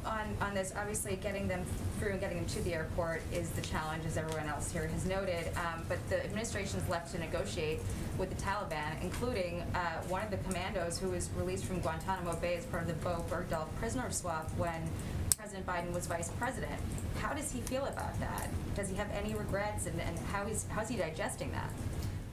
on this, obviously getting them through and getting them to the airport is the challenge, as everyone else here has noted. But the administration is left to negotiate with the Taliban, including one of the commandos who was released from Guantanamo Bay as part of the Bo Bergdahl prisoner swap when President Biden was vice president. How does he feel about that? Does he have any regrets, and how's he digesting that?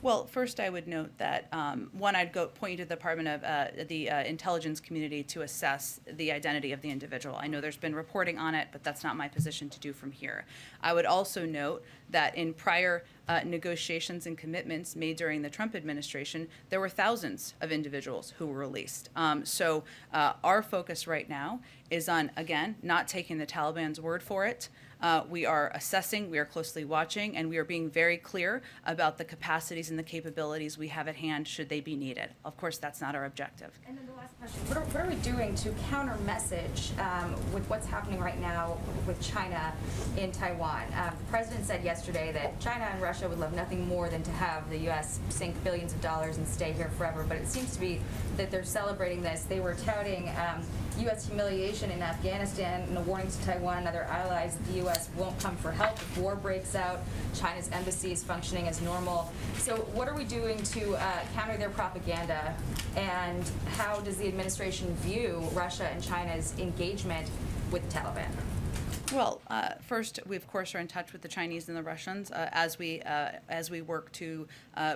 Well, first I would note that, one, I'd point you to the Department of the intelligence community to assess the identity of the individual. I know there's been reporting on it, but that's not my position to do from here. I would also note that in prior negotiations and commitments made during the Trump administration, there were thousands of individuals who were released. So our focus right now is on, again, not taking the Taliban's word for it. We are assessing, we are closely watching, and we are being very clear about the capacities and the capabilities we have at hand should they be needed. Of course, that's not our objective. And then the last question, what are we doing to counter message with what's happening right now with China in Taiwan? The president said yesterday that China and Russia would love nothing more than to have the U.S. sink billions of dollars and stay here forever, but it seems to be that they're celebrating this. They were touting U.S. humiliation in Afghanistan and a warning to Taiwan and other allies that the U.S. won't come for help if war breaks out. China's embassy is functioning as normal. So what are we doing to counter their propaganda, and how does the administration view Russia and China's engagement with the Taliban? Well, first, we of course are in touch with the Chinese and the Russians as we work to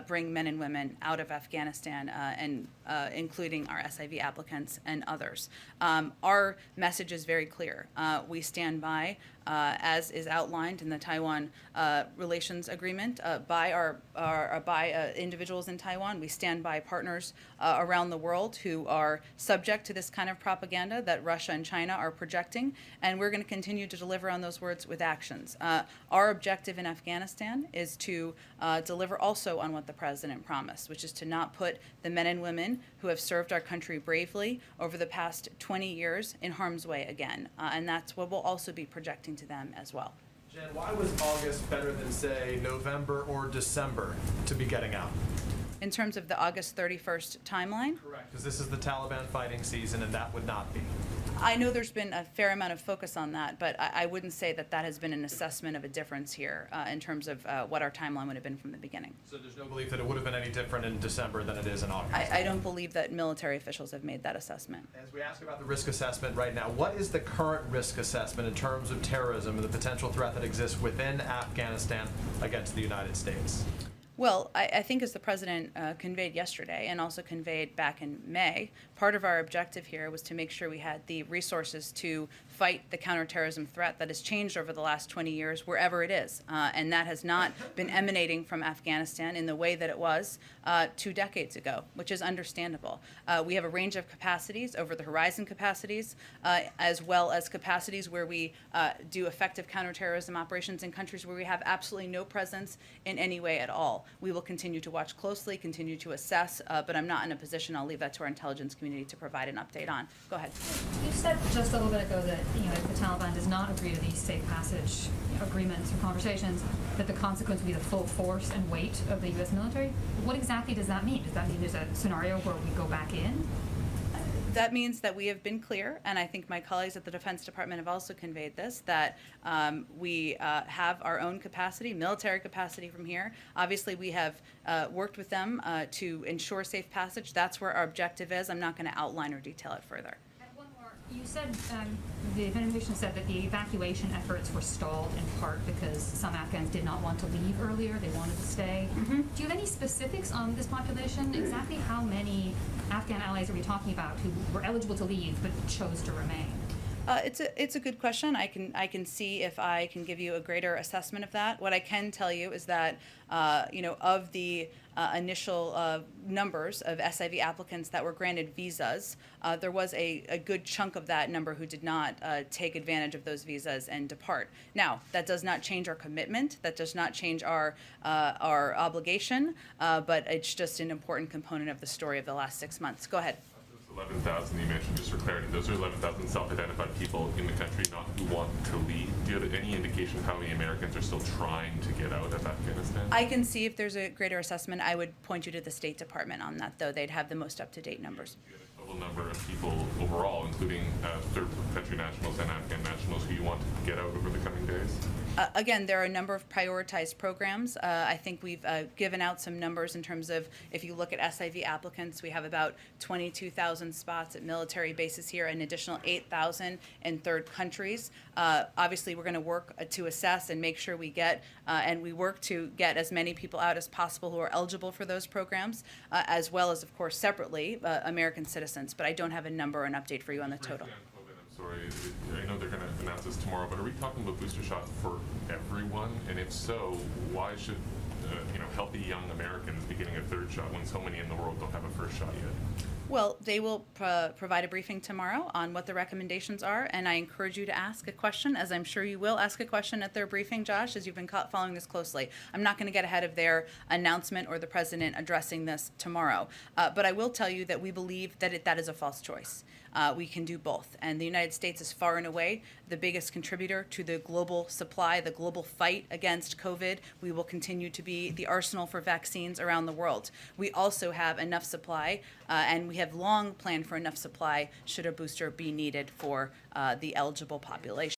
bring men and women out of Afghanistan, and including our SIV applicants and others. Our message is very clear. We stand by, as is outlined in the Taiwan Relations Agreement, by individuals in Taiwan. We stand by partners around the world who are subject to this kind of propaganda that Russia and China are projecting, and we're going to continue to deliver on those words with actions. Our objective in Afghanistan is to deliver also on what the president promised, which is to not put the men and women who have served our country bravely over the past 20 years in harm's way again. And that's what we'll also be projecting to them as well. Jen, why was August better than, say, November or December to be getting out? In terms of the August 31st timeline? Correct, because this is the Taliban fighting season, and that would not be. I know there's been a fair amount of focus on that, but I wouldn't say that that has been an assessment of a difference here in terms of what our timeline would have been from the beginning. So there's no belief that it would have been any different in December than it is in August? I don't believe that military officials have made that assessment. As we ask about the risk assessment right now, what is the current risk assessment in terms of terrorism and the potential threat that exists within Afghanistan against the United States? Well, I think as the president conveyed yesterday and also conveyed back in May, part of our objective here was to make sure we had the resources to fight the counterterrorism threat that has changed over the last 20 years, wherever it is. And that has not been emanating from Afghanistan in the way that it was 2 decades ago, which is understandable. We have a range of capacities, over the horizon capacities, as well as capacities where we do effective counterterrorism operations in countries where we have absolutely no presence in any way at all. We will continue to watch closely, continue to assess, but I'm not in a position, I'll leave that to our intelligence community to provide an update on. Go ahead. You said just a little bit ago that if the Taliban does not agree to these safe passage agreements or conversations, that the consequence would be the full force and weight of the U.S. military. What exactly does that mean? Does that mean there's a scenario where we go back in? That means that we have been clear, and I think my colleagues at the Defense Department have also conveyed this, that we have our own capacity, military capacity from here. Obviously, we have worked with them to ensure safe passage. That's where our objective is. I'm not going to outline or detail it further. You said, the administration said that the evacuation efforts were stalled in part because some Afghans did not want to leave earlier, they wanted to stay. Mm-hmm. Do you have any specifics on this population? Exactly how many Afghan allies are we talking about who were eligible to leave but chose to remain? It's a good question. I can see if I can give you a greater assessment of that. What I can tell you is that of the initial numbers of SIV applicants that were granted visas, there was a good chunk of that number who did not take advantage of those visas and depart. Now, that does not change our commitment. That does not change our obligation, but it's just an important component of the story of the last 6 months. Go ahead. 11,000 you mentioned, just for clarity, those are 11,000 self-identified people in the country not who want to leave. Do you have any indication of how many Americans are still trying to get out of Afghanistan? I can see if there's a greater assessment. I would point you to the State Department on that, though. They'd have the most up-to-date numbers. Do you have a total number of people overall, including third country nationals and Afghans, get out over the coming days? Again, there are a number of prioritized programs. I think we've given out some numbers in terms of, if you look at SIV applicants, we have about 22,000 spots at military bases here, an additional 8,000 in third countries. Obviously, we're going to work to assess and make sure we get, and we work to get as many people out as possible who are eligible for those programs, as well as, of course, separately, American citizens. But I don't have a number or an update for you on the total. I'm sorry, I know they're going to announce this tomorrow, but are we talking about booster shots for everyone? And if so, why should healthy young Americans be getting a third shot when so many in the world don't have a first shot yet? Well, they will provide a briefing tomorrow on what the recommendations are, and I encourage you to ask a question, as I'm sure you will ask a question at their briefing, Josh, as you've been following this closely. I'm not going to get ahead of their announcement or the president addressing this tomorrow, but I will tell you that we believe that that is a false choice. We can do both, and the United States is far and away the biggest contributor to the global supply, the global fight against COVID. We will continue to be the arsenal for vaccines around the world. We also have enough supply, and we have long planned for enough supply should a booster be needed for the eligible population.